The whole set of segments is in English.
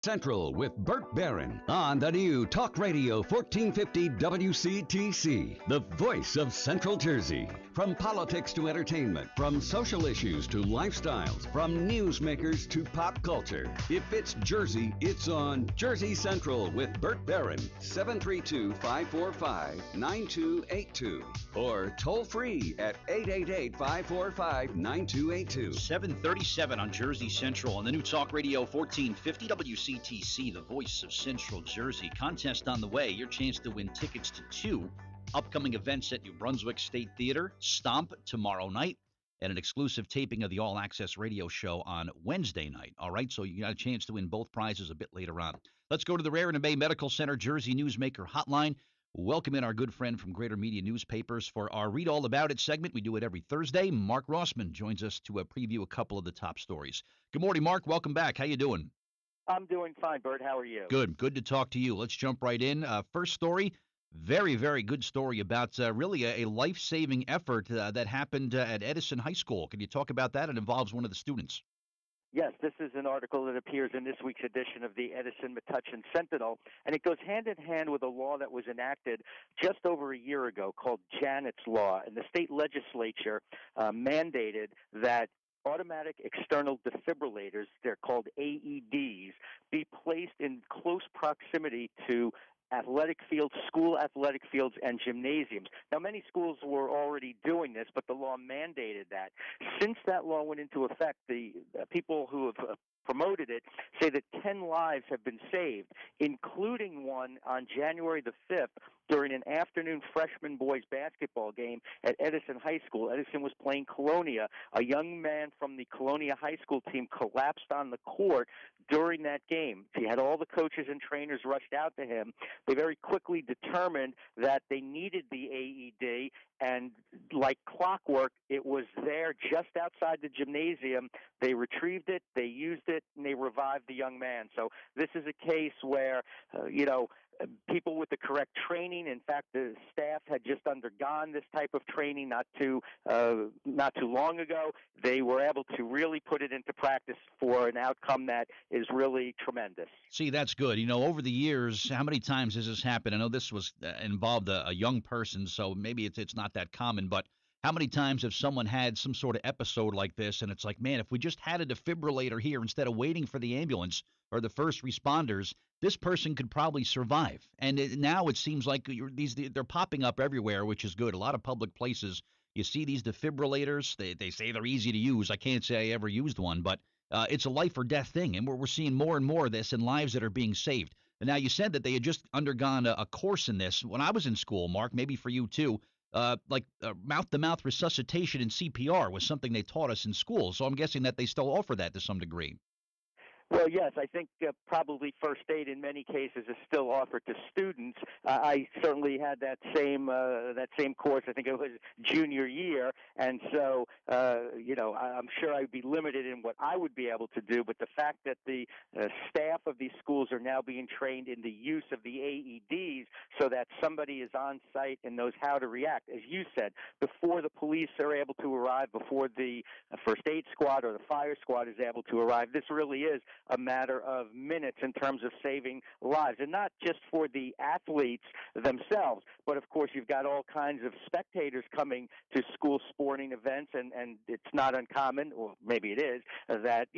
Central with Burt Barron on the new Talk Radio 1450 WCTC, the voice of Central Jersey. From politics to entertainment, from social issues to lifestyles, from newsmakers to pop culture. If it's Jersey, it's on Jersey Central with Burt Barron, 732-545-9282. Or toll free at 888-545-9282. 737 on Jersey Central on the new Talk Radio 1450 WCTC, the voice of Central Jersey. Contest on the way. Your chance to win tickets to 2 upcoming events at New Brunswick State Theater, Stomp tomorrow night, and an exclusive taping of the All Access radio show on Wednesday night. All right, so you got a chance to win both prizes a bit later on. Let's go to the Rare and Bay Medical Center Jersey Newsmaker Hotline. Welcome in our good friend from Greater Media Newspapers for our Read All About It segment. We do it every Thursday. Mark Rosman joins us to preview a couple of the top stories. Good morning, Mark. Welcome back. How you doing? I'm doing fine, Bert. How are you? Good. Good to talk to you. Let's jump right in. First story, very, very good story about really a life-saving effort that happened at Edison High School. Can you talk about that? It involves one of the students. Yes, this is an article that appears in this week's edition of the Edison Metuchen Sentinel, and it goes hand in hand with a law that was enacted just over a year ago called Janet's Law, and the state legislature mandated that automatic external defibrillators, they're called AEDs, be placed in close proximity to athletic fields, school athletic fields, and gymnasiums. Now, many schools were already doing this, but the law mandated that. Since that law went into effect, the people who have promoted it say that 10 lives have been saved, including one on January the 5th during an afternoon freshman boys basketball game at Edison High School. Edison was playing Colonia. A young man from the Colonia High School team collapsed on the court during that game. He had all the coaches and trainers rushed out to him. They very quickly determined that they needed the AED, and like clockwork, it was there just outside the gymnasium. They retrieved it, they used it, and they revived the young man. So this is a case where, people with the correct training. In fact, the staff had just undergone this type of training not too long ago. They were able to really put it into practice for an outcome that is really tremendous. See, that's good. Over the years, how many times has this happened? I know this was involved a young person, so maybe it's not that common, but how many times have someone had some sort of episode like this, and it's like, man, if we just had a defibrillator here instead of waiting for the ambulance or the first responders, this person could probably survive. And now it seems like they're popping up everywhere, which is good. A lot of public places, you see these defibrillators. They say they're easy to use. I can't say I ever used one, but it's a life or death thing, and we're seeing more and more of this in lives that are being saved. And now you said that they had just undergone a course in this. When I was in school, Mark, maybe for you too, mouth-to-mouth resuscitation and CPR was something they taught us in school. So I'm guessing that they still offer that to some degree. Well, yes, I think probably first aid in many cases is still offered to students. I certainly had that same course. I think it was junior year, and so I'm sure I'd be limited in what I would be able to do. But the fact that the staff of these schools are now being trained in the use of the AEDs, so that somebody is on site and knows how to react, as you said, before the police are able to arrive, before the first aid squad or the fire squad is able to arrive. This really is a matter of minutes in terms of saving lives, and not just for the athletes themselves, but of course you've got all kinds of spectators coming to school sporting events, and it's not uncommon, or maybe it is, that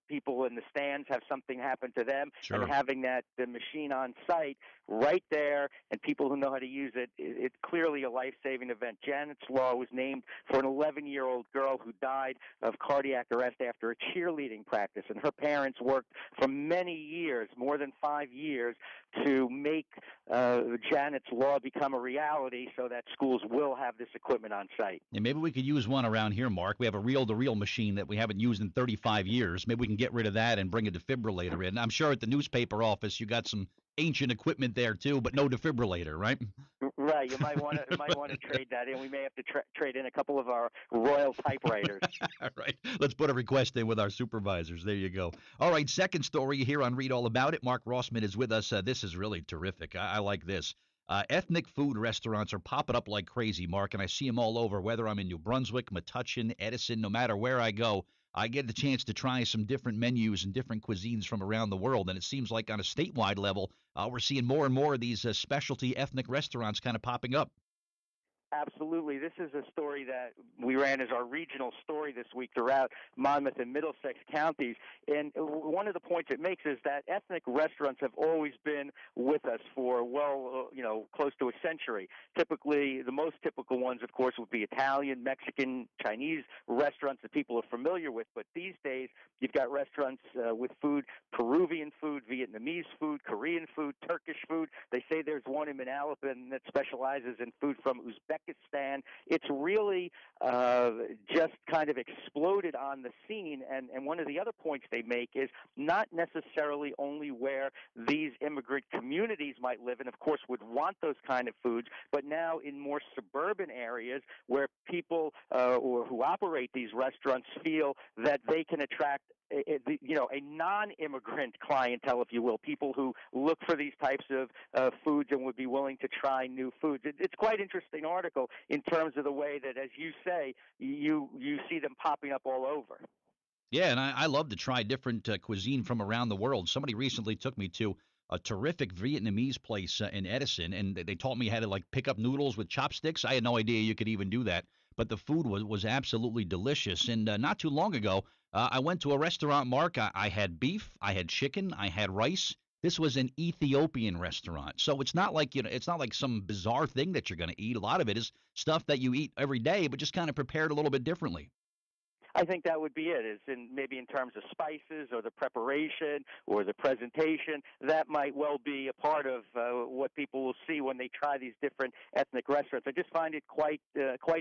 people in the stands have something happen to them. Sure. And having the machine on site right there and people who know how to use it, it's clearly a life-saving event. Janet's Law was named for an 11-year-old girl who died of cardiac arrest after a cheerleading practice, and her parents worked for many years, more than 5 years, to make Janet's Law become a reality so that schools will have this equipment on site. And maybe we could use one around here, Mark. We have a reel-to-reel machine that we haven't used in 35 years. Maybe we can get rid of that and bring a defibrillator in. I'm sure at the newspaper office you got some ancient equipment there too, but no defibrillator, right? Right. You might want to trade that in. We may have to trade in a couple of our Royal typewriters. All right. Let's put a request in with our supervisors. There you go. All right. Second story here on Read All About It. Mark Rosman is with us. This is really terrific. I like this. Ethnic food restaurants are popping up like crazy, Mark, and I see them all over, whether I'm in New Brunswick, Metuchen, Edison, no matter where I go. I get the chance to try some different menus and different cuisines from around the world. And it seems like on a statewide level, we're seeing more and more of these specialty ethnic restaurants kind of popping up. Absolutely. This is a story that we ran as our regional story this week throughout Monmouth and Middlesex counties. And one of the points it makes is that ethnic restaurants have always been with us for, close to a century. Typically, the most typical ones, of course, would be Italian, Mexican, Chinese restaurants that people are familiar with. But these days, you've got restaurants with food, Peruvian food, Vietnamese food, Korean food, Turkish food. They say there's one in Manalapan that specializes in food from Uzbekistan. It's really just kind of exploded on the scene. And one of the other points they make is not necessarily only where these immigrant communities might live and, of course, would want those kind of foods, but now in more suburban areas where people or who operate these restaurants feel that they can attract a non-immigrant clientele, if you will, people who look for these types of foods and would be willing to try new foods. It's quite interesting article in terms of the way that, as you say, you see them popping up all over. Yeah, and I love to try different cuisine from around the world. Somebody recently took me to a terrific Vietnamese place in Edison, and they taught me how to like pick up noodles with chopsticks. I had no idea you could even do that, but the food was absolutely delicious. And not too long ago, I went to a restaurant. Mark, I had beef, I had chicken, I had rice. This was an Ethiopian restaurant, so it's not like it's not like some bizarre thing that you're going to eat. A lot of it is stuff that you eat every day, but just kind of prepared a little bit differently. I think that would be it. Is in maybe in terms of spices or the preparation or the presentation. That might well be a part of what people will see when they try these different ethnic restaurants. I just find it quite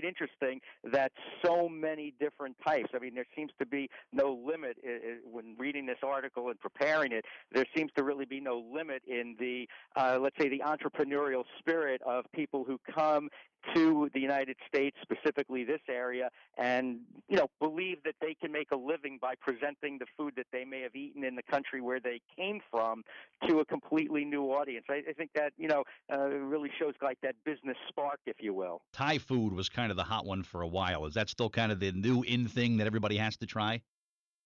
interesting that so many different types. I mean, there seems to be no limit when reading this article and preparing it. There seems to really be no limit in the let's say the entrepreneurial spirit of people who come to the United States, specifically this area, and believe that they can make a living by presenting the food that they may have eaten in the country where they came from to a completely new audience. I think that really shows like that business spark, if you will. Thai food was kind of the hot one for a while. Is that still kind of the new in thing that everybody has to try?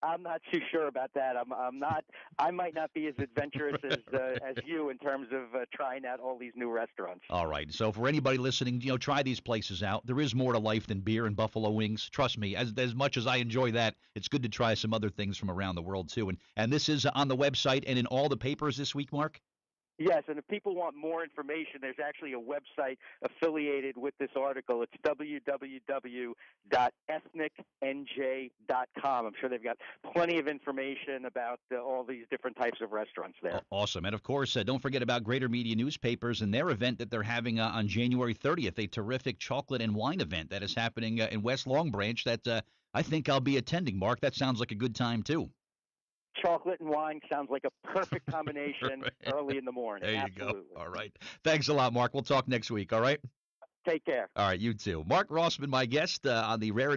I'm not too sure about that. I'm not. I might not be as adventurous as you in terms of trying out all these new restaurants. All right. So for anybody listening, try these places out. There is more to life than beer and buffalo wings. Trust me. As much as I enjoy that, it's good to try some other things from around the world too. And this is on the website and in all the papers this week, Mark. Yes, and if people want more information, there's actually a website affiliated with this article. It's www.ethnicnj.com. I'm sure they've got plenty of information about all these different types of restaurants there. Awesome. And, of course, don't forget about Greater Media Newspapers and their event that they're having on January 30th, a terrific chocolate and wine event that is happening in West Long Branch that I think I'll be attending, Mark. That sounds like a good time, too. Chocolate and wine sounds like a perfect combination early in the morning. There you Absolutely. go. All right. Thanks a lot, Mark. We'll talk next week. All right. Take care. All right. You too. Mark Rosman, my guest on the Rare